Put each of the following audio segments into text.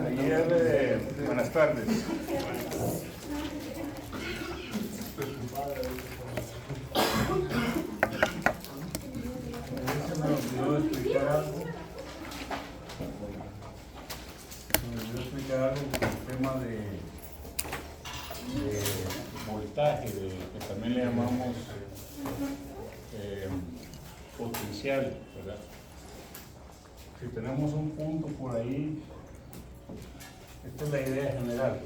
Ayer, buenas tardes. Se me olvidó explicar algo. El tema de voltaje, que también le llamamos potencial, ¿verdad? Si tenemos un punto por ahí, esta es la idea general.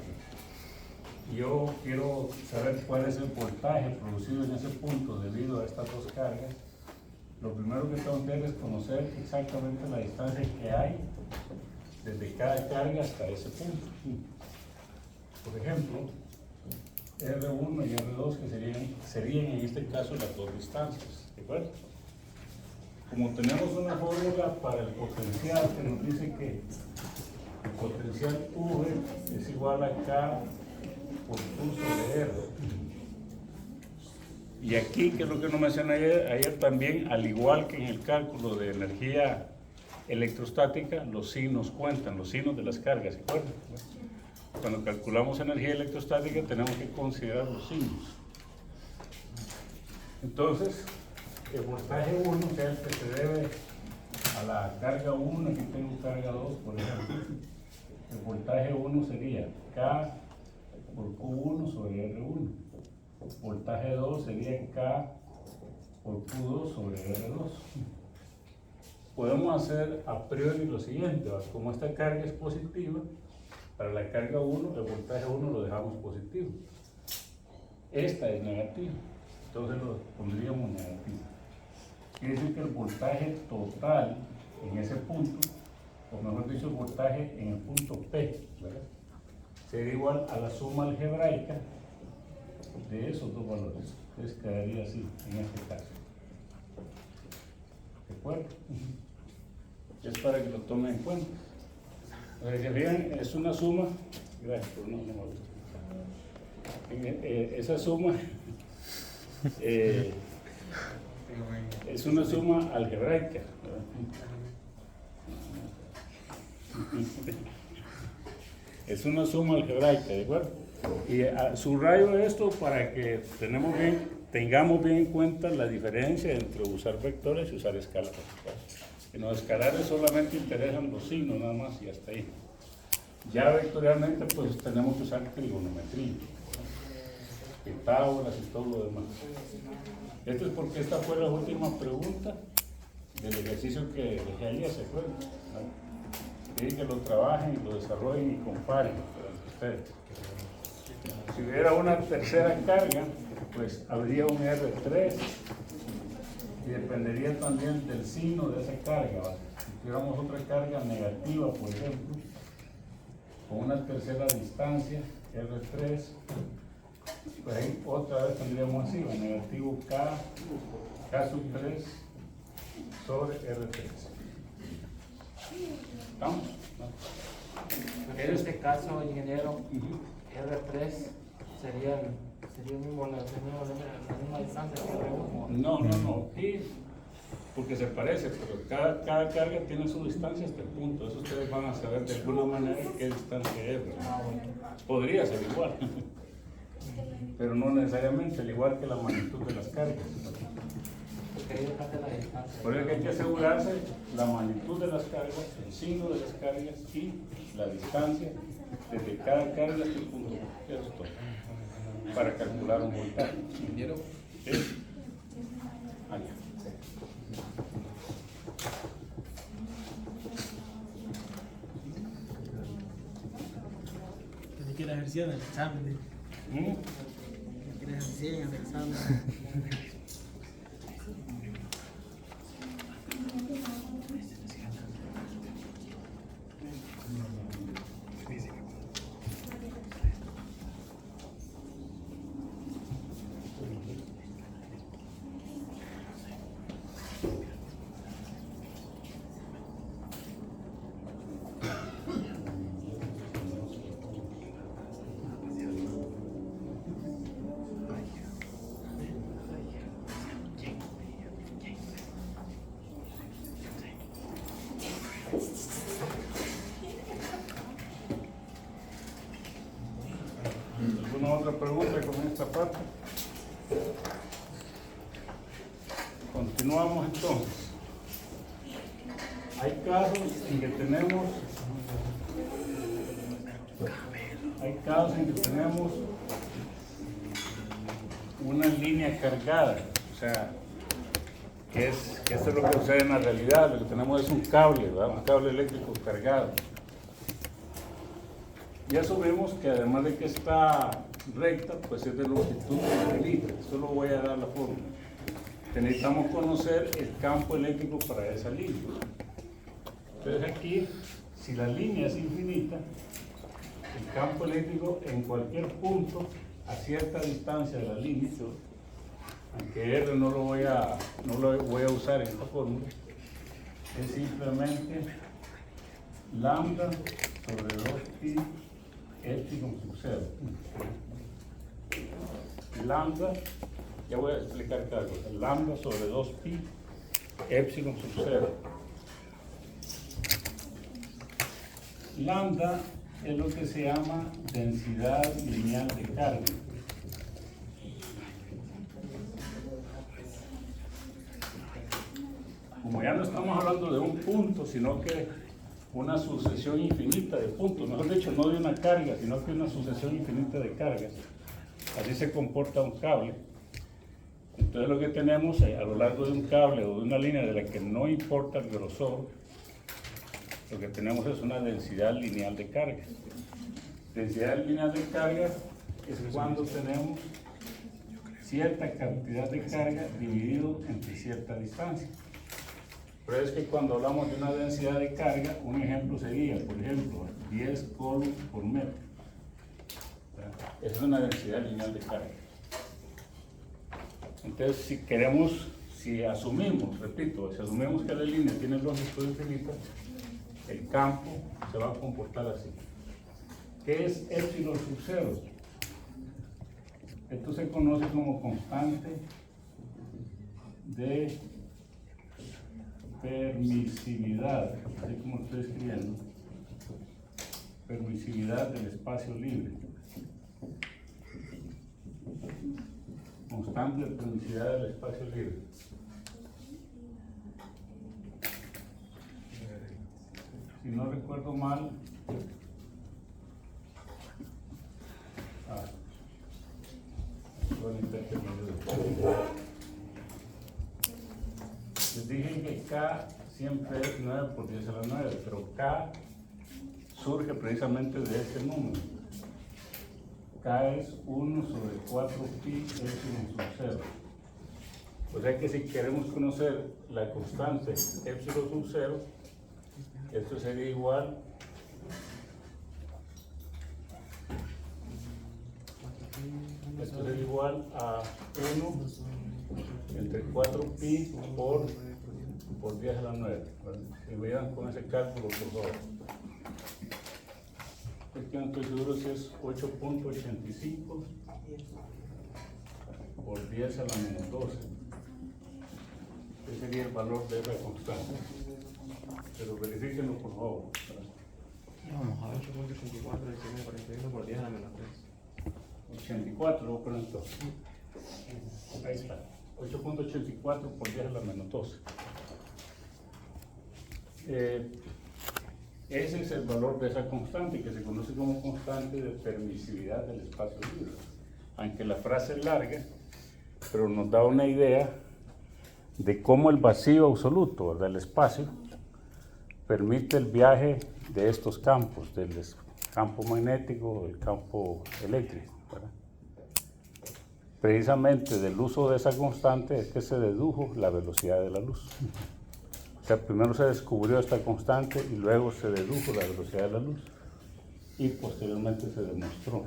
Yo quiero saber cuál es el voltaje producido en ese punto debido a estas dos cargas. Lo primero que tengo que hacer es conocer exactamente la distancia que hay desde cada carga hasta ese punto. Por ejemplo, R1 y R2, que serían en este caso las dos distancias, ¿de acuerdo? Como tenemos una fórmula para el potencial que nos dice que el potencial V es igual a K por Q sobre R. Y aquí, que es lo que nos mencioné ayer también, al igual que en el cálculo de energía electrostática, los signos cuentan, los signos de las cargas, ¿se acuerdan? Cuando calculamos energía electrostática tenemos que considerar los signos. Entonces, el voltaje 1, que es el que se debe a la carga 1, aquí tengo carga 2, por ejemplo. El voltaje 1 sería K por Q1 sobre R1. Voltaje 2 sería K por Q2 sobre R2. Podemos hacer a priori lo siguiente, ¿va? Como esta carga es positiva, para la carga 1, el voltaje 1 lo dejamos positivo. Esta es negativa, entonces lo pondríamos negativo. Quiere decir que el voltaje total en ese punto, o mejor dicho, el voltaje en el punto P, ¿verdad?, sería igual a la suma algebraica de esos dos valores. Entonces quedaría así en este caso. ¿De acuerdo? Es para que lo tomen en cuenta. Que vean, es una suma, gracias, pero no me gusta. Esa suma es una suma algebraica, es una suma algebraica, ¿de acuerdo? Y subrayo esto para que tengamos bien en cuenta la diferencia entre usar vectores y usar escalas. En los escalares solamente interesan los signos nada más y hasta ahí. Ya vectorialmente pues tenemos que usar trigonometría, Pitágoras y todo lo demás. Esto es porque esta fue la última pregunta del ejercicio que dejé ayer, ¿se acuerdan? Quieren que lo trabajen, lo desarrollen y comparen ustedes. Si hubiera una tercera carga, pues habría un R3 y dependería también del signo de esa carga, ¿vale? Si tuviéramos otra carga negativa, por ejemplo, con una tercera distancia, R3, pues ahí otra vez tendríamos así, el negativo K sub 3 sobre R3. ¿Estamos? En este caso, ingeniero, R3 sería la misma distancia que R1. No. Sí, porque se parece, pero cada carga tiene su distancia hasta el punto. Eso ustedes van a saber de alguna manera qué distancia es, ¿verdad? Podría ser igual, pero no necesariamente, al igual que la magnitud de las cargas. Por eso que hay que asegurarse la magnitud de las cargas, el signo de las cargas y la distancia desde cada carga hasta el punto. Eso es todo. Para calcular un voltaje. ¿Ingeniero? ¿Sí? Allá. Que ni siquiera ejercían el examen. Ni siquiera ejercían el examen. otra pregunta con esta parte? Continuamos entonces. Hay casos en que tenemos una línea cargada, o sea, que esto es lo que sucede en la realidad. Lo que tenemos es un cable, ¿verdad? Un cable eléctrico cargado. Y asumimos que además de que está recta, pues es de longitud infinita. Solo voy a dar la fórmula. Necesitamos conocer el campo eléctrico para esa línea. Entonces aquí, si la línea es infinita, el campo eléctrico en cualquier punto a cierta distancia de la línea, aunque R no lo voy a usar en esta fórmula, es simplemente lambda sobre 2pi epsilon sub 0. Lambda, ya voy a explicar cada cosa, lambda sobre 2pi epsilon sub 0. Lambda es lo que se llama densidad lineal de carga. Como ya no estamos hablando de un punto, sino que una sucesión infinita de puntos, mejor dicho, no de una carga, sino que una sucesión infinita de cargas. Así se comporta un cable. Entonces lo que tenemos a lo largo de un cable o de una línea de la que no importa el grosor, lo que tenemos es una densidad lineal de cargas. Densidad lineal de cargas es cuando tenemos cierta cantidad de carga dividido entre cierta distancia. Pero es que cuando hablamos de una densidad de carga, un ejemplo sería, por ejemplo, 10 coulombs por metro. Esa es una densidad lineal de carga. Entonces, si asumimos, repito, si asumimos que la línea tiene longitud infinita, el campo se va a comportar así. ¿Qué es epsilon sub 0? Esto se conoce como constante de permisividad, así como estoy escribiendo, permisividad del espacio libre. Constante de permisividad del espacio libre. Si no recuerdo mal, les dije que K siempre es 9 por 10 a la 9, pero K surge precisamente de este número. K es 1 sobre 4pi epsilon sub 0. O sea que si queremos conocer la constante epsilon sub 0, esto sería igual a 1 entre 4pi por 10 a la 9. Si me ayudan con ese cálculo, por favor. Es que no estoy seguro si es 8.85 por 10 a la menos 12. Ese sería el valor de esa constante. Pero verifíquenlo, por favor. Vamos a ver, 8.84 dividido por 41 por 10 a la menos 3. 84, lo ponen todo. Ahí está. 8.84 por 10 a la menos 12. Ese es el valor de esa constante, que se conoce como constante de permisividad del espacio libre. Aunque la frase es larga, pero nos da una idea de cómo el vacío absoluto del espacio permite el viaje de estos campos, del campo magnético, del campo eléctrico, ¿verdad? Precisamente del uso de esa constante es que se dedujo la velocidad de la luz. O sea, primero se descubrió esta constante y luego se dedujo la velocidad de la luz y posteriormente se demostró.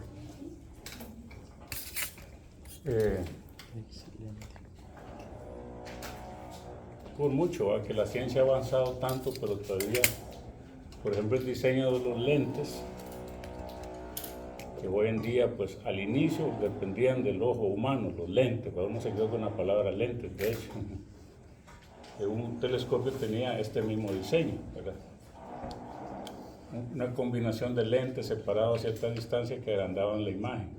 Por mucho, que la ciencia ha avanzado tanto, pero todavía, por ejemplo, el diseño de los lentes, que hoy en día, pues al inicio dependían del ojo humano, los lentes, pero uno se quedó con la palabra lentes, de hecho. Un telescopio tenía este mismo diseño, ¿verdad? Una combinación de lentes separados a cierta distancia que agrandaban la imagen.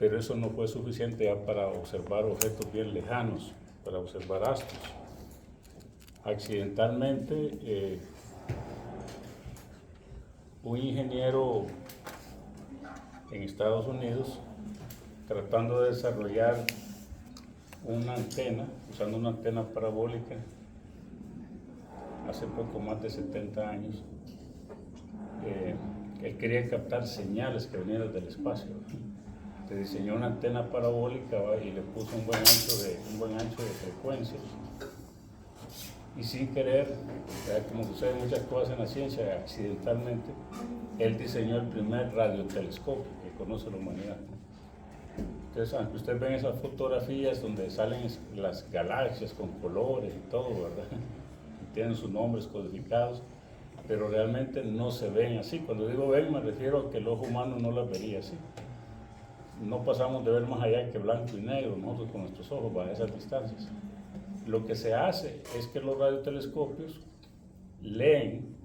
pero eso no fue suficiente ya para observar objetos bien lejanos, para observar astros. Accidentalmente, un ingeniero en Estados Unidos, tratando de desarrollar una antena, usando una antena parabólica, hace poco más de 70 años, él quería captar señales que venían del espacio. Se diseñó una antena parabólica y le puso un buen ancho de frecuencias. Y sin querer, como sucede muchas cosas en la ciencia, accidentalmente, él diseñó el primer radiotelescopio que conoce la humanidad. Entonces, aunque ustedes ven esas fotografías donde salen las galaxias con colores y todo, ¿verdad? Y tienen sus nombres codificados, pero realmente no se ven así. Cuando digo ven, me refiero a que el ojo humano no las vería así. No pasamos de ver más allá que blanco y negro, nosotros con nuestros ojos a esas distancias. Lo que se hace es que los radiotelescopios leen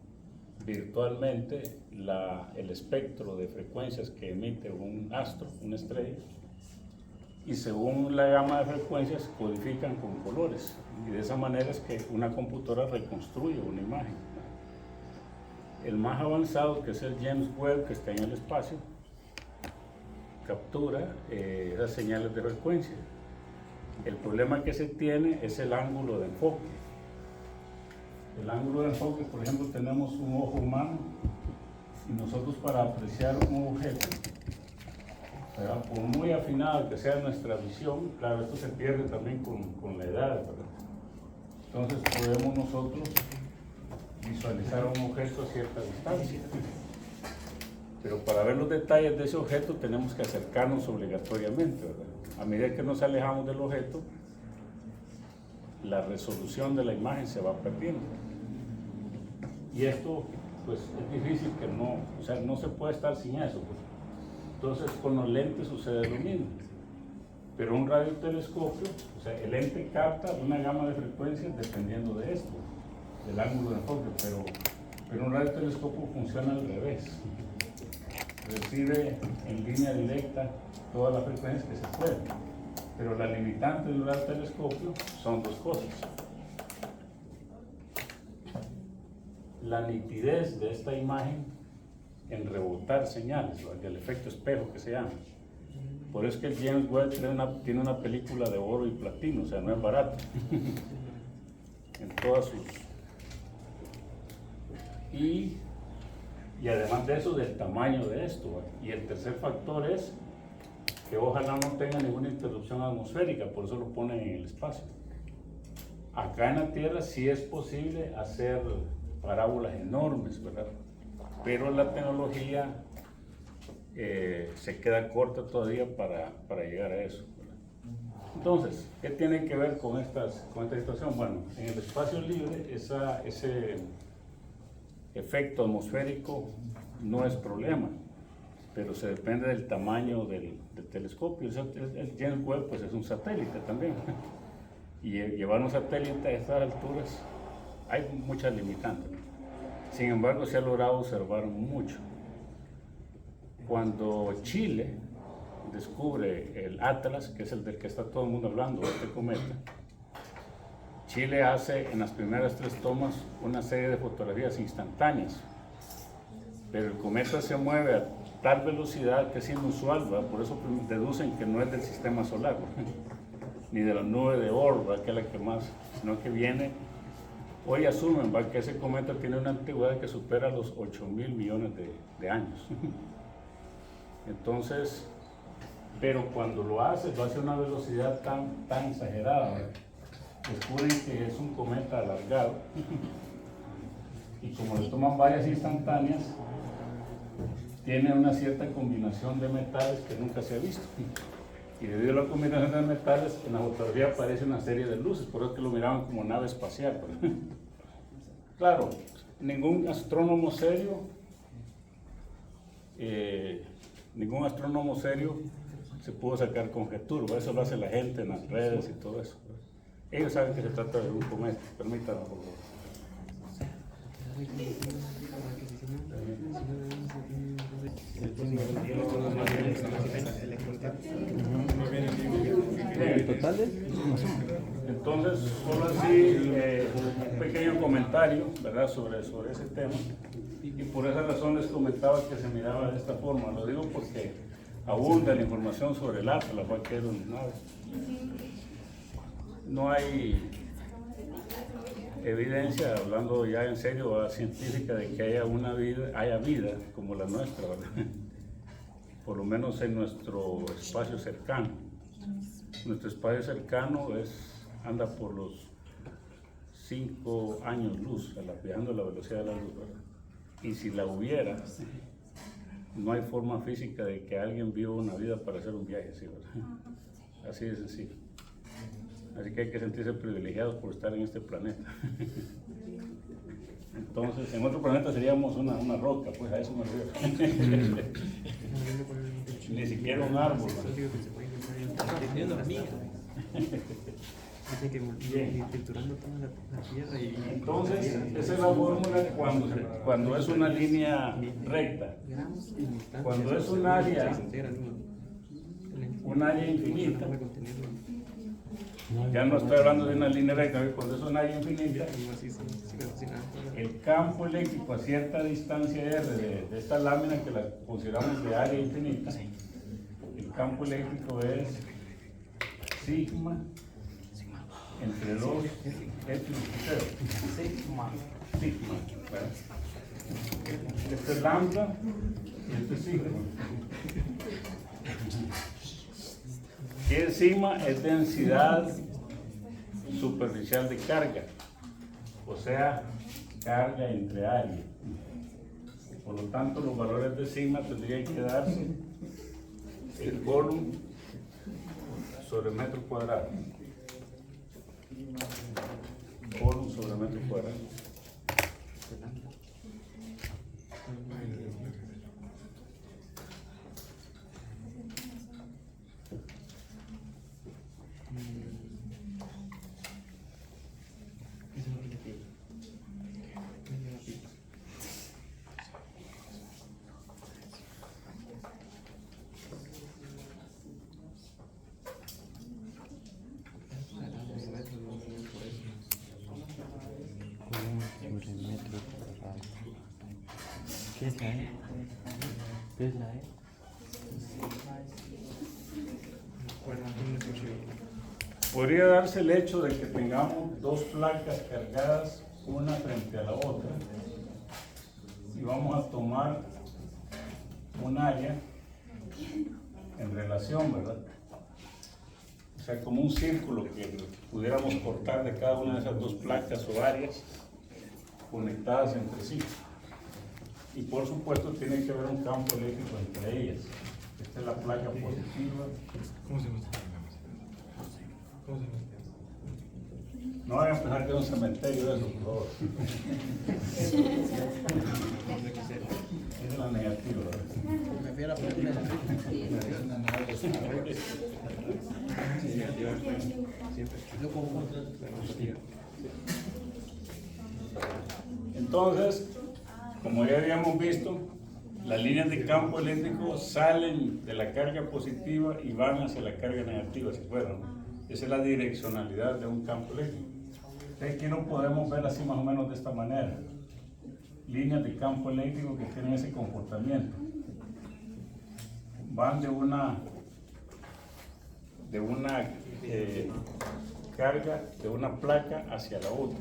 virtualmente el espectro de frecuencias que emite un astro, una estrella, y según la gama de frecuencias codifican con colores, y de esa manera es que una computadora reconstruye una imagen. El más avanzado, que es el James Webb, que está en el espacio, captura esas señales de frecuencia. El problema que se tiene es el ángulo de enfoque. El ángulo de enfoque, por ejemplo, tenemos un ojo humano y nosotros para apreciar un objeto, ¿verdad?, por muy afinado que sea nuestra visión, claro, esto se pierde también con la edad, ¿verdad? Entonces podemos nosotros visualizar un objeto a cierta distancia. Pero para ver los detalles de ese objeto tenemos que acercarnos obligatoriamente, ¿verdad? A medida que nos alejamos del objeto, la resolución de la imagen se va perdiendo. Y esto, pues, es difícil que no se puede estar sin eso, pues. Entonces, con los lentes sucede lo mismo. Pero un radiotelescopio, el lente capta una gama de frecuencias dependiendo de esto, del ángulo de enfoque, pero un radiotelescopio funciona al revés. Recibe en línea directa todas las frecuencias que se pueden, pero la limitante del radiotelescopio son dos cosas: la nitidez de esta imagen en rebotar señales, el efecto espejo que se llama. Por eso es que el James Webb tiene una película de oro y platino, o sea, no es barato. En todas sus... Y además de eso, del tamaño de esto, ¿verdad? Y el tercer factor es que ojalá no tenga ninguna interrupción atmosférica, por eso lo ponen en el espacio. Acá en la Tierra sí es posible hacer parábolas enormes, ¿verdad? Pero la tecnología se queda corta todavía para llegar a eso, ¿verdad? Entonces, ¿qué tiene que ver con esta situación? Bueno, en el espacio libre ese efecto atmosférico no es problema, pero se depende del tamaño del telescopio. El James Webb, pues, es un satélite también, y llevar un satélite a estas alturas hay muchas limitantes. Sin embargo, se ha logrado observar mucho. Cuando Chile descubre el Atlas, que es el del que está todo el mundo hablando, este cometa, Chile hace en las primeras 3 tomas una serie de fotografías instantáneas, pero el cometa se mueve a tal velocidad que es inusual, ¿verdad? Por eso deducen que no es del sistema solar, ¿verdad?, ni de la nube de Oort, ¿verdad?, que es la que más, sino que viene. Hoy asumen, ¿verdad?, que ese cometa tiene una antigüedad que supera los 8.000 millones de años. Entonces, pero cuando lo hace a una velocidad tan exagerada, ¿verdad?, descubren que es un cometa alargado, y como le toman varias instantáneas, tiene una cierta combinación de metales que nunca se ha visto. Y debido a la combinación de metales, en la fotografía aparece una serie de luces, por eso es que lo miraban como nave espacial, ¿verdad? Claro, ningún astrónomo serio se pudo sacar conjeturas, eso lo hace la gente en las redes y todo eso. Ellos saben que se trata de un cometa. Permítanme, por favor. totales. Entonces, solo así, un pequeño comentario, ¿verdad?, sobre ese tema. Y por esa razón les comentaba que se miraba de esta forma. Lo digo porque abunda la información sobre el Atlas, la cual quedó en nada. No hay evidencia, hablando ya en serio, científica, de que haya vida como la nuestra, ¿verdad? Por lo menos en nuestro espacio cercano. Nuestro espacio cercano anda por los 5 años luz, viajando a la velocidad de la luz, ¿verdad? Y si la hubiera, no hay forma física de que alguien viva una vida para hacer un viaje así, ¿verdad? Así de sencillo. Así que hay que sentirse privilegiados por estar en este planeta. Entonces, en otro planeta seríamos una roca, pues a eso me refiero. Ni siquiera un árbol, Entonces, esa es la fórmula cuando es una línea recta. Cuando es un área infinita, ya no estoy hablando de una línea recta, cuando es un área infinita, el campo eléctrico a cierta distancia R de esta lámina, que la consideramos de área infinita, el campo eléctrico es sigma entre 2 Epsilon 0. Sigma. ¿Verdad? Este es lambda y este es sigma. ¿Qué es sigma? Es densidad superficial de carga, o sea, carga entre área. Por lo tanto, los valores de sigma tendrían que darse el volumen sobre metro cuadrado. Volumen sobre metro cuadrado. ¿Qué es la E? ¿Qué es la E? Podría darse el hecho de que tengamos dos placas cargadas una frente a la otra y vamos a tomar un área en relación, ¿verdad? O sea, como un círculo que pudiéramos cortar de cada una de esas dos placas o áreas conectadas entre sí. Y por supuesto tiene que haber un campo eléctrico entre ellas. Esta es la placa positiva. ¿Cómo se llama? No vayan a pensar que es un cementerio de eso, por favor. Es la negativa, ¿verdad? Me fui a la película de la Yo confundo. Entonces, como ya habíamos visto, las líneas de campo eléctrico salen de la carga positiva y van hacia la carga negativa, si fueran. Esa es la direccionalidad de un campo eléctrico. Aquí lo podemos ver así más o menos de esta manera. Líneas de campo eléctrico que tienen ese comportamiento. Van de una carga de una placa hacia la otra.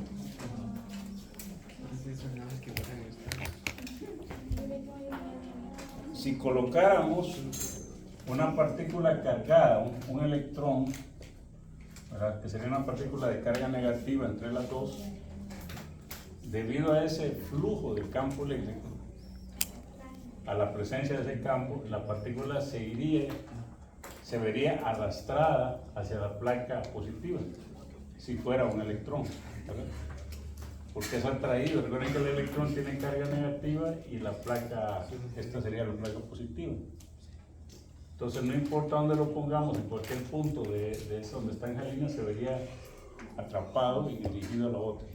Si colocáramos una partícula cargada, un electrón, ¿verdad?, que sería una partícula de carga negativa entre las dos, debido a ese flujo del campo eléctrico, a la presencia de ese campo, la partícula se vería arrastrada hacia la placa positiva, si fuera un electrón, ¿verdad? Porque es atraído. Recuerden que el electrón tiene carga negativa y la placa, esta sería la placa positiva. Entonces, no importa dónde lo pongamos, en cualquier punto de eso donde está en la línea, se vería atrapado y dirigido a la otra.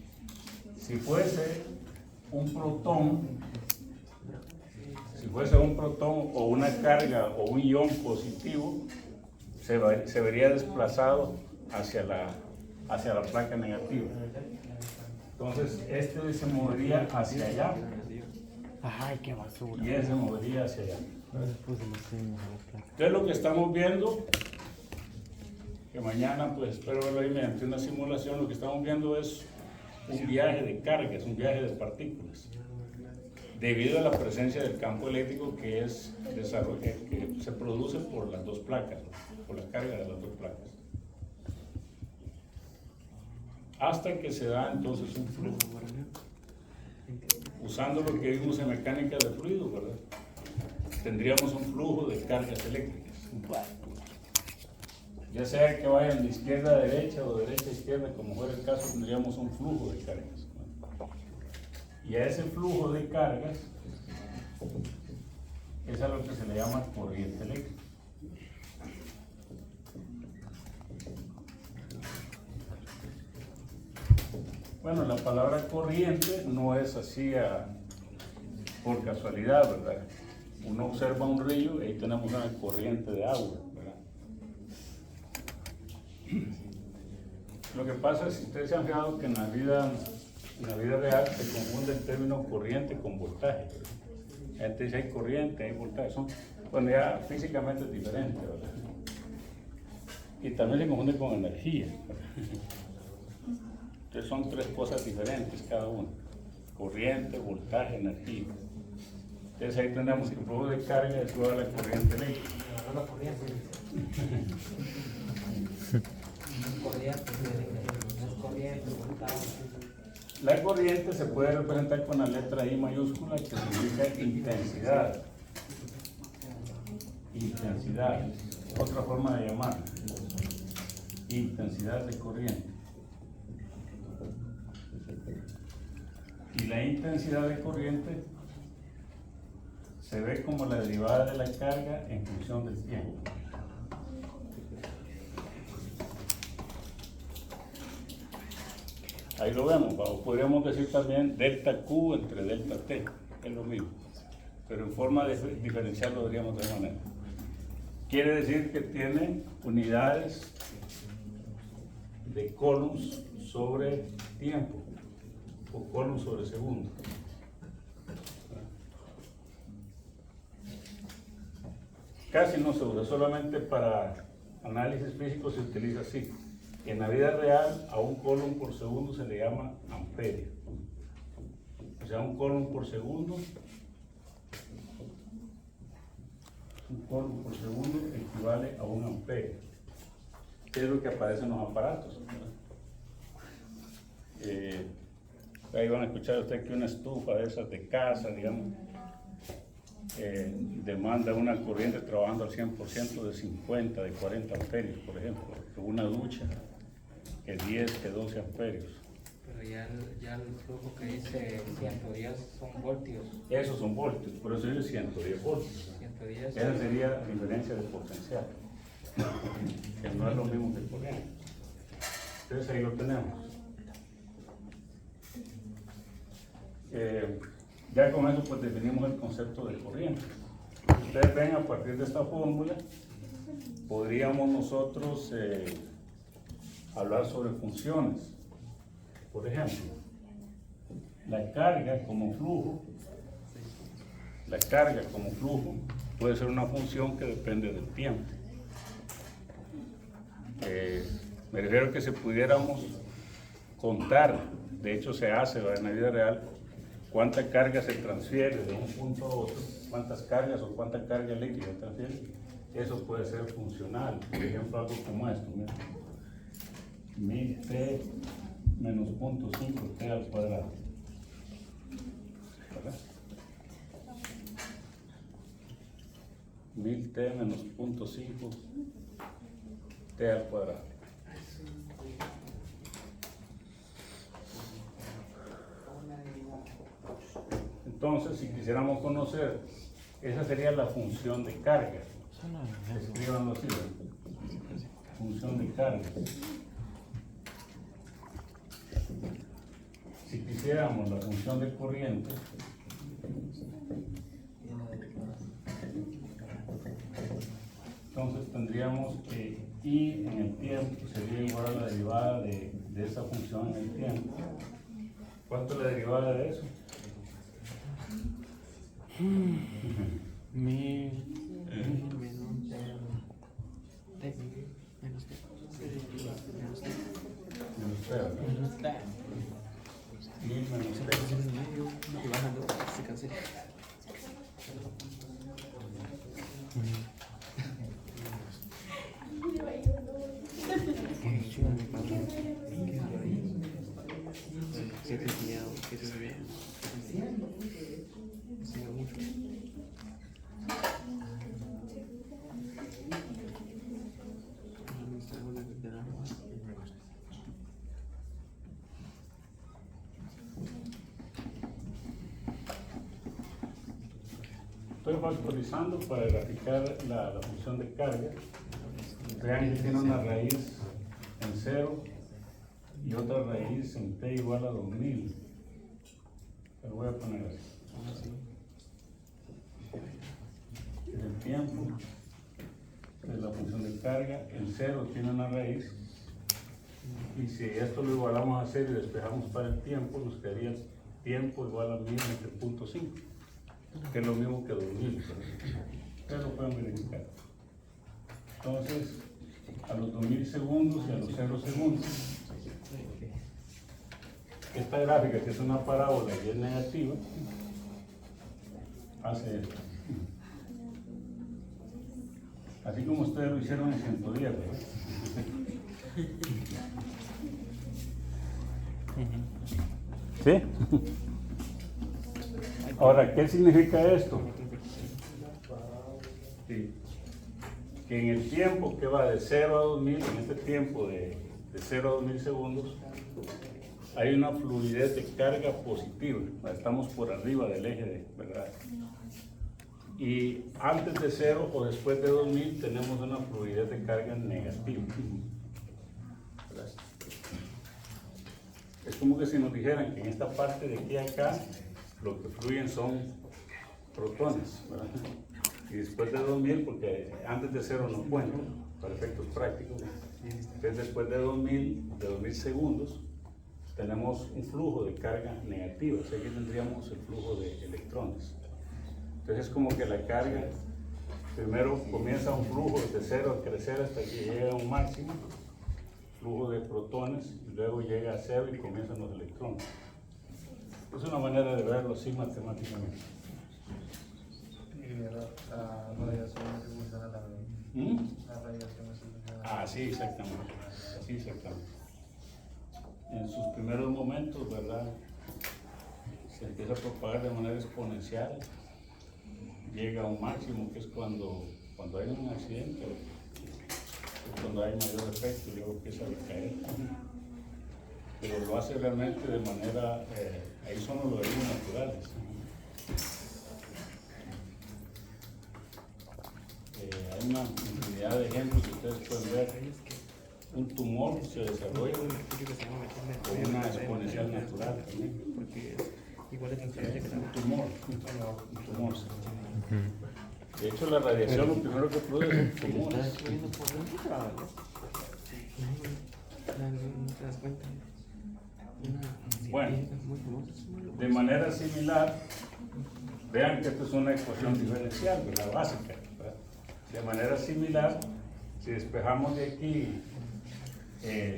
Si fuese un protón o una carga o un ion positivo, se vería desplazado hacia la placa negativa. Entonces, este se movería hacia allá Ay, qué basura. y ese se movería hacia allá. Después le enseño a la placa. Entonces, lo que estamos viendo, que mañana pues espero verlo ahí mediante una simulación, lo que estamos viendo es un viaje de cargas, un viaje de partículas, debido a la presencia del campo eléctrico que se produce por las dos placas, por la carga de las dos placas. Hasta que se da entonces un flujo, usando lo que vimos en mecánica de fluido, ¿verdad? Tendríamos un flujo de cargas eléctricas. Ya sea que vayan de izquierda a derecha o de derecha a izquierda, como fuera el caso, tendríamos un flujo de cargas. Y a ese flujo de cargas es a lo que se le llama corriente eléctrica. Bueno, la palabra corriente no es así por casualidad, ¿verdad? Uno observa un río y ahí tenemos una corriente de agua, ¿verdad? Lo que pasa es que ustedes se han fijado que en la vida real se confunde el término corriente con voltaje. La gente dice hay corriente, hay voltaje, bueno, ya físicamente es diferente, ¿verdad? Y también se confunde con energía, ¿verdad? Entonces son tres cosas diferentes cada una: corriente, voltaje, energía. Entonces ahí tenemos que el flujo de carga es toda la corriente eléctrica. La corriente. La corriente se puede representar con la letra I mayúscula, que significa intensidad. Intensidad, otra forma de llamarla. Intensidad de corriente. Y la intensidad de corriente se ve como la derivada de la carga en función del tiempo. Ahí lo vemos, o podríamos decir también delta Q entre delta T, es lo mismo, pero en forma de diferenciarlo diríamos de esa manera. Quiere decir que tiene unidades de coulombs sobre tiempo, o coulombs sobre segundo. Casi no se usa, solamente para análisis físico se utiliza así. En la vida real, a un coulomb por segundo se le llama amperio. O sea, un coulomb por segundo equivale a un amperio. ¿Qué es lo que aparece en los aparatos? Ahí van a escuchar usted que una estufa de esas de casa, digamos, demanda una corriente trabajando al 100% de 50, de 40 amperios, por ejemplo. Una ducha, que 10, que 12 amperios. Pero ya el flujo que dice 110 son voltios. Esos son voltios, por eso dice 110 voltios. 110. Esa sería diferencia de potencial, que no es lo mismo que corriente. Entonces ahí lo tenemos. Ya con eso pues definimos el concepto de corriente. Ustedes ven, a partir de esta fórmula podríamos nosotros hablar sobre funciones. Por ejemplo, la carga como flujo puede ser una función que depende del tiempo. Me refiero a que si pudiéramos contar, de hecho se hace en la vida real, cuánta carga se transfiere de un punto a otro, cuántas cargas o cuánta carga eléctrica se transfiere, eso puede ser funcional. Por ejemplo, algo como esto, mira, 1000t menos 0.5t al cuadrado, ¿verdad? 1000t menos 0.5t al cuadrado. Entonces, si quisiéramos conocer, esa sería la función de carga. Escríbanlo así, función de carga. Si quisiéramos la función de corriente, entonces tendríamos que y en el tiempo sería igual a la derivada de esa función en el tiempo. ¿Cuánto es la derivada de eso? 1000 menos t menos t menos t Menos T, ¿verdad? No está. 1000 menos se T. pasa en medio y bajando se cancela. Se ha criado, que se ve. Se ve mucho. Estoy factorizando para graficar la función de carga. Vean que tiene una raíz en 0 y otra raíz en t igual a 2000. Lo voy a poner así. En el tiempo de la función de carga, el 0 tiene una raíz. Y si esto lo igualamos a 0 y despejamos para el tiempo, nos quedaría tiempo igual a 1000 entre punto 5, que es lo mismo que 2000. Ustedes lo pueden verificar. Entonces, a los 2000 segundos y a los 0 segundos, esta gráfica, que es una parábola y es negativa, hace esto. Así como ustedes lo hicieron en 110, ¿verdad? ¿Sí? Ahora, ¿qué significa esto? Sí. Que en el tiempo que va de 0 a 2000, en este tiempo de 0 a 2000 segundos, hay una fluidez de carga positiva. Estamos por arriba del eje, ¿verdad? Y antes de 0 o después de 2000 tenemos una fluidez de carga negativa. ¿Verdad? Es como que si nos dijeran que en esta parte de aquí a acá lo que fluyen son protones, ¿verdad? Y después de 2000, porque antes de 0 no cuentan, para efectos prácticos, entonces después de 2000 segundos, tenemos un flujo de carga negativa, o sea que tendríamos el flujo de electrones. Entonces es como que la carga, primero comienza un flujo de 0 a crecer hasta que llega a un máximo, flujo de protones, y luego llega a 0 y comienzan los electrones. Es una manera de verlo así matemáticamente. Y la radiación es funciona también. La radiación es funciona. Ah, sí, exactamente. Sí, exactamente. En sus primeros momentos, ¿verdad? Se empieza a propagar de manera exponencial. Llega a un máximo, que es cuando hay un accidente, es cuando hay mayor efecto y luego empieza a decaer. Pero lo hace realmente de manera, ahí son los logaritmos naturales. Hay una infinidad de ejemplos que ustedes pueden ver. Un tumor se desarrolla con una exponencial natural también. Porque igual es transparente que Un tumor. De hecho, la radiación lo primero que produce son tumores. No te das cuenta. Bueno, de manera similar, vean que esta es una ecuación diferencial, ¿verdad? Básica, ¿verdad? De manera similar, si despejamos de aquí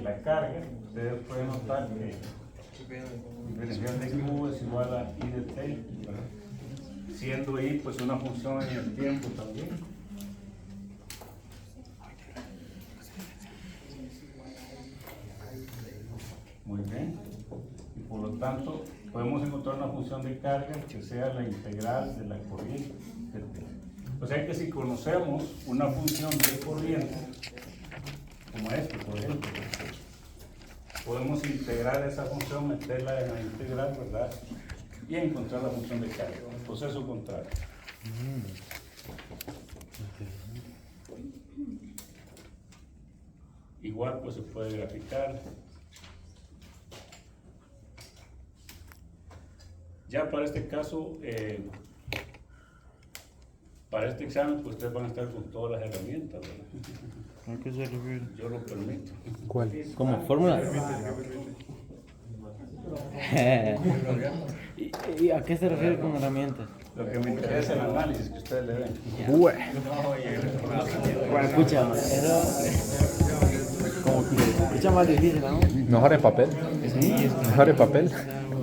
la carga, ustedes pueden notar que diferencial de Q es igual a I de T, ¿verdad? Siendo I pues una función en el tiempo también. Muy bien. Y por lo tanto, podemos encontrar una función de carga que sea la integral de la corriente. O sea que si conocemos una función de corriente, como esta, por ejemplo, podemos integrar esa función, meterla en la integral, ¿verdad? Y encontrar la función de carga, el proceso contrario. Igual pues se puede graficar. Ya para este caso, Para este examen, pues ustedes van a estar con todas las herramientas, ¿verdad? ¿A qué se refiere? Yo lo permito. ¿Cuál? ¿Como fórmula? ¿Y a qué se refiere con herramientas? Lo que me interesa es el análisis que ustedes le den. Bueno, escucha, eso como que escucha más difícil, ¿no? Mejor en papel. Sí, Mejor en papel.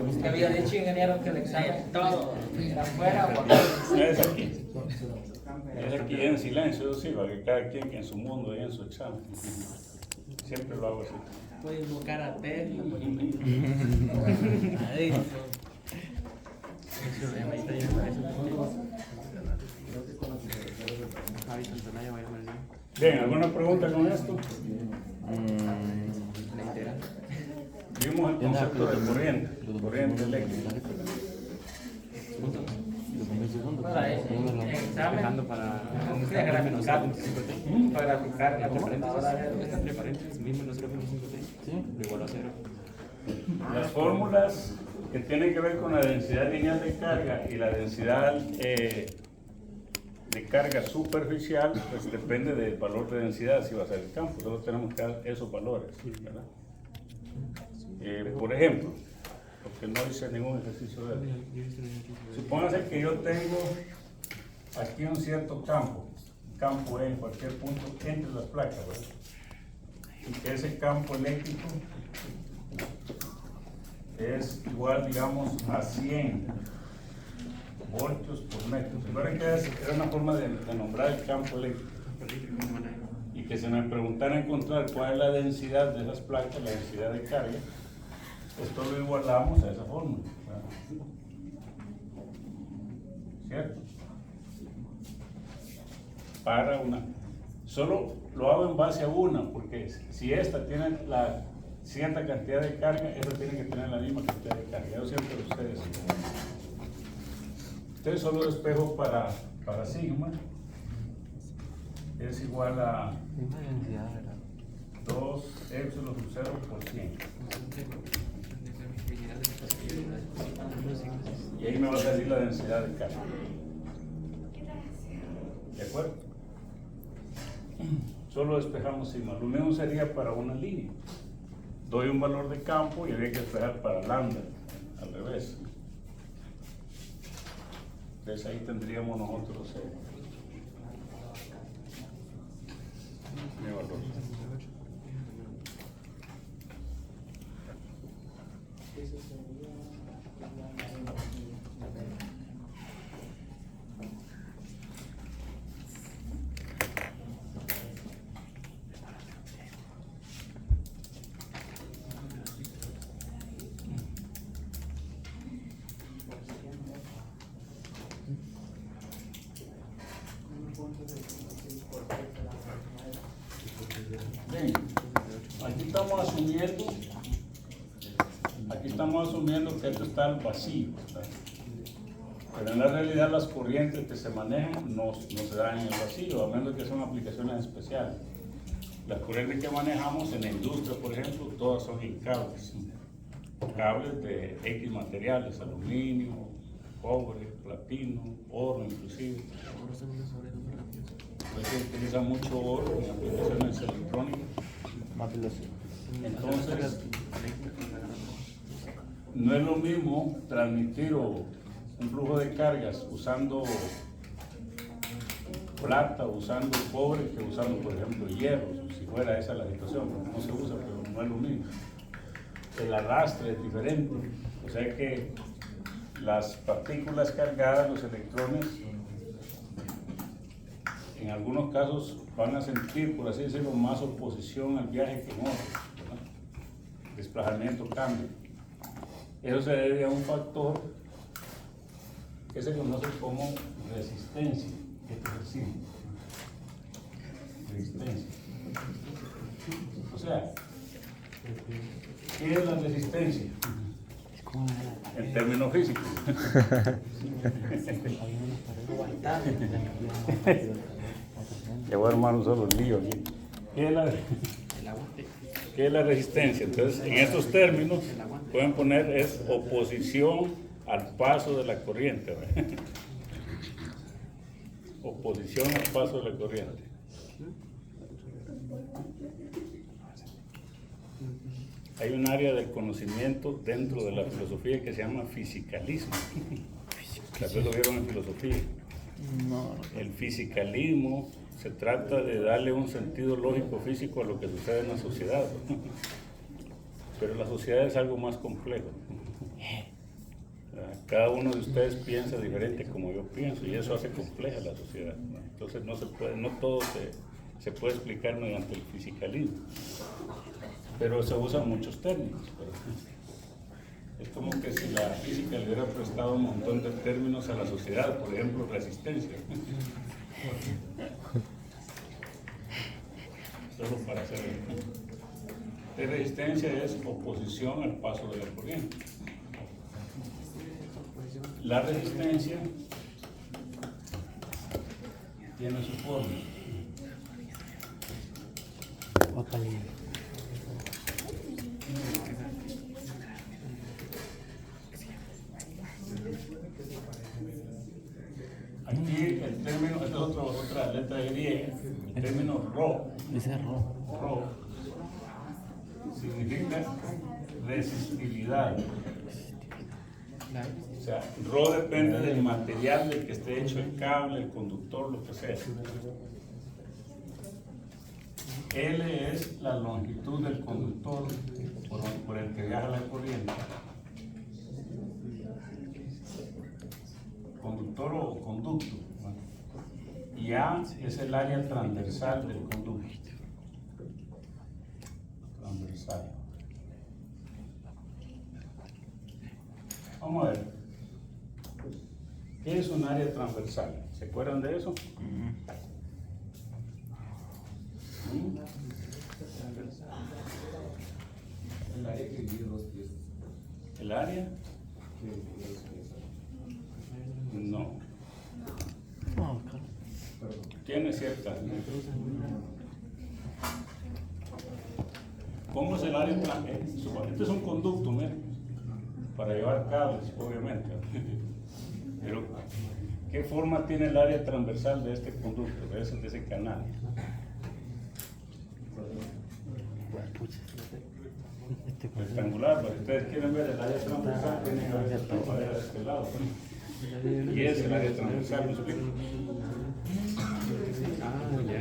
Usted había dicho, ingeniero, que el examen todo era afuera o Es aquí. Es aquí en silencio, sí, para que cada quien en su mundo y en su examen. Siempre lo hago así. Puede invocar a Tesla. Ahí. Bien, ¿alguna pregunta con esto? Vimos el concepto de corriente eléctrica. examen para graficar la computadora. entre paréntesis, mismo no 0.5T. Lo igual a 0. Las fórmulas que tienen que ver con la densidad lineal de carga y la densidad de carga superficial, pues depende del valor de densidad si va a ser el campo. Solo tenemos que dar esos valores, ¿verdad? Por ejemplo, porque no hice ningún ejercicio de eso. Supóngase que yo tengo aquí un cierto campo E en cualquier punto entre las placas, ¿verdad? Y que ese campo eléctrico es igual, digamos, a 100 voltios por metro. Recuerden que era una forma de nombrar el campo eléctrico. Y que se me preguntara encontrar cuál es la densidad de esas placas, la densidad de carga, esto lo igualamos a esa fórmula, ¿verdad? ¿Cierto? Para una. Solo lo hago en base a una, porque si esta tiene la cierta cantidad de carga, esta tiene que tener la misma cantidad de carga. Yo siempre ustedes solo despejo para sigma es igual a 2 épsilon sub 0 por 100. Y ahí me va a salir la densidad de carga. ¿De acuerdo? Solo despejamos sigma. Lo mismo sería para una línea. Doy un valor de campo y habría que despejar para lambda, al revés. Entonces ahí tendríamos nosotros mi valor. Bien, aquí estamos asumiendo que esto está al vacío, ¿verdad? Pero en la realidad las corrientes que se manejan no se dan en el vacío, a menos que son aplicaciones especiales. Las corrientes que manejamos en la industria, por ejemplo, todas son en cables de X materiales, aluminio, cobre, platino, oro inclusive. Se utiliza mucho oro en aplicaciones electrónicas. Entonces, no es lo mismo transmitir un flujo de cargas usando plata, usando cobre, que usando, por ejemplo, hierro, si fuera esa la situación, porque no se usa, pero no es lo mismo. El arrastre es diferente, o sea que las partículas cargadas, los electrones, en algunos casos van a sentir, por así decirlo, más oposición al viaje que en otros, ¿verdad? Desplazamiento, cambio. Eso se debe a un factor que se conoce como resistencia, que percibe. Resistencia. O sea, ¿qué es la resistencia? En términos físicos. Ya voy a armar un solo lío aquí. ¿Qué es la resistencia? Entonces, en estos términos, pueden poner es oposición al paso de la corriente. oposición al paso de la corriente. Hay un área del conocimiento dentro de la filosofía que se llama fisicalismo. Tal vez lo vieron en filosofía. No. El fisicalismo se trata de darle un sentido lógico físico a lo que sucede en la sociedad. Pero la sociedad es algo más complejo. Cada uno de ustedes piensa diferente como yo pienso y eso hace compleja la sociedad, ¿no? Entonces no todo se puede explicar mediante el fisicalismo. Pero se usan muchos términos. Es como que si la física le hubiera prestado un montón de términos a la sociedad, por ejemplo, resistencia. Solo para hacer resistencia es oposición al paso de la corriente. La resistencia tiene su forma. Aquí el término, esta es otra letra griega, el término rho. Dice rojo. Rho significa resistividad. O sea, rho depende del material del que esté hecho el cable, el conductor, lo que sea. L es la longitud del conductor por el que viaja la corriente. Conductor o conducto. Y A es el área transversal del conducto. Transversal. Vamos a ver. ¿Qué es un área transversal? ¿Se acuerdan de eso? El área que divide dos piezas. ¿El área? No. Tiene ciertas. ¿Cómo es el área transversal? Este es un conducto, mira, para llevar cables, obviamente. Pero, ¿qué forma tiene el área transversal de este conducto, de ese canal? Rectangular, pero si ustedes quieren ver el área transversal, tienen que ver esta área de este lado. Y es el área transversal, ¿me explico?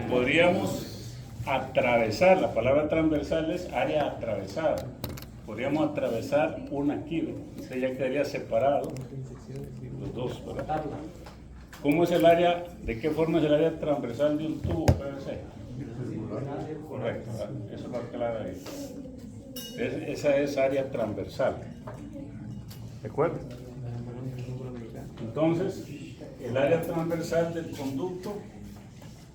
Podríamos atravesar, la palabra transversal es área atravesada. Podríamos atravesar una aquí, entonces ya quedaría separado los dos, ¿verdad? ¿Cómo es el área, de qué forma es el área transversal de un tubo PVC? Correcto, ¿verdad? Eso lo aclara ahí. Esa es área transversal. ¿De acuerdo? Entonces, el área transversal del conducto,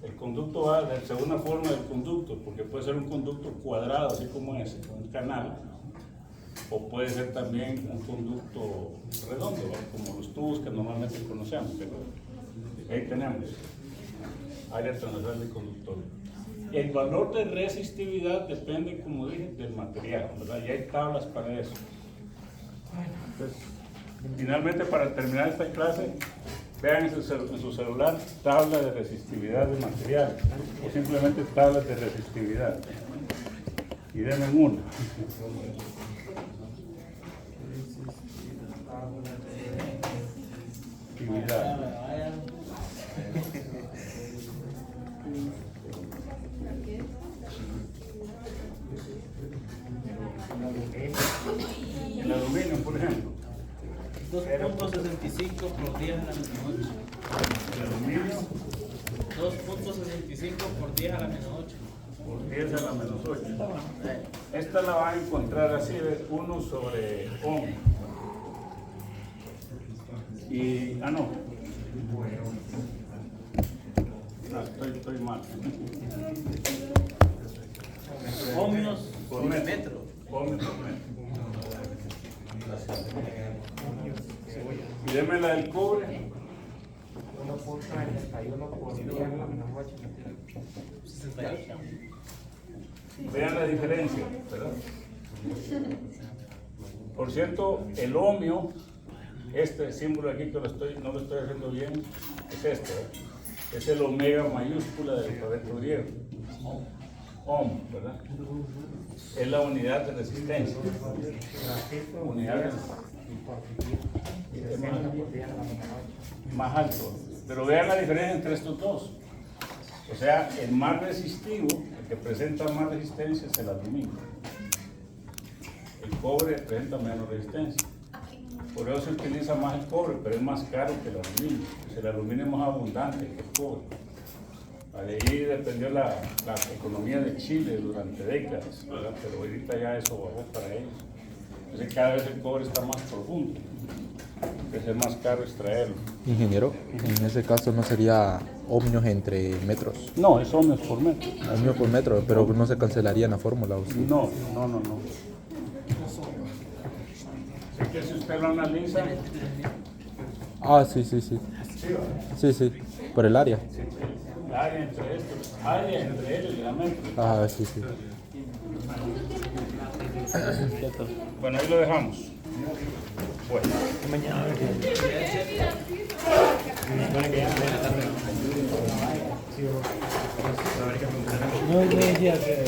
el conducto va de segunda forma del conducto, porque puede ser un conducto cuadrado, así como ese, un canal, o puede ser también un conducto redondo, ¿verdad? Como los tubos que normalmente conocemos. Pero ahí tenemos área transversal del conductor. El valor de resistividad depende, como dije, del material, ¿verdad? Y hay tablas para eso. Entonces, finalmente, para terminar esta clase, vean en su celular tabla de resistividad de material o simplemente tablas de resistividad. Y denme una. Resistividad. El aluminio, por ejemplo. 2.65 por 10 a la menos 8. El aluminio 2.65 por 10 a la menos 8. por 10 a la menos 8. Esta la van a encontrar así, ¿ves? 1 sobre ohm. Y, no. No, estoy mal. Ohmios Por metro. Ohmios por metro. Y deme la del cobre. 1.41 por 10 a la menos 8. 68. Vean la diferencia, ¿verdad? Por cierto, el ohmio, este símbolo aquí que no lo estoy haciendo bien, es este, ¿eh? Es el omega mayúscula del alfabeto griego. Ohm, ¿verdad? Es la unidad de resistencia. Unidad de más alto. Pero vean la diferencia entre estos dos. O sea, el más resistivo, el que presenta más resistencia es el aluminio. El cobre presenta menos resistencia. Por eso se utiliza más el cobre, pero es más caro que el aluminio. Pues el aluminio es más abundante que el cobre. Vale, ahí dependió la economía de Chile durante décadas, ¿verdad? Pero ahorita ya eso bajó para ellos. Entonces cada vez el cobre está más profundo. Entonces es más caro extraerlo. Ingeniero, en ese caso no sería ohmios entre metros. No, es ohmios por metro. Ohmios por metro, pero no se cancelaría en la fórmula. ¿O sí? No. Es que si usted lo analiza, Ah, sí. Sí, por el área. el área entre estos, área entre él y el diámetro. Ah, sí. Bueno, ahí lo dejamos. Bueno. No decía que.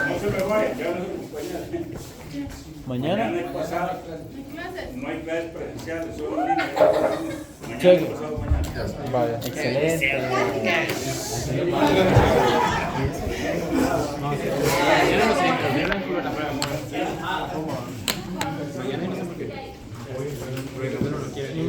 No se me vaya, ya no se acompaña. Mañana. Mañana y pasado, no hay clases presenciales, solo en línea. Mañana Sí. y pasado mañana. Vaya. Excelente. Mañana no sé por qué. Porque bueno no quiere.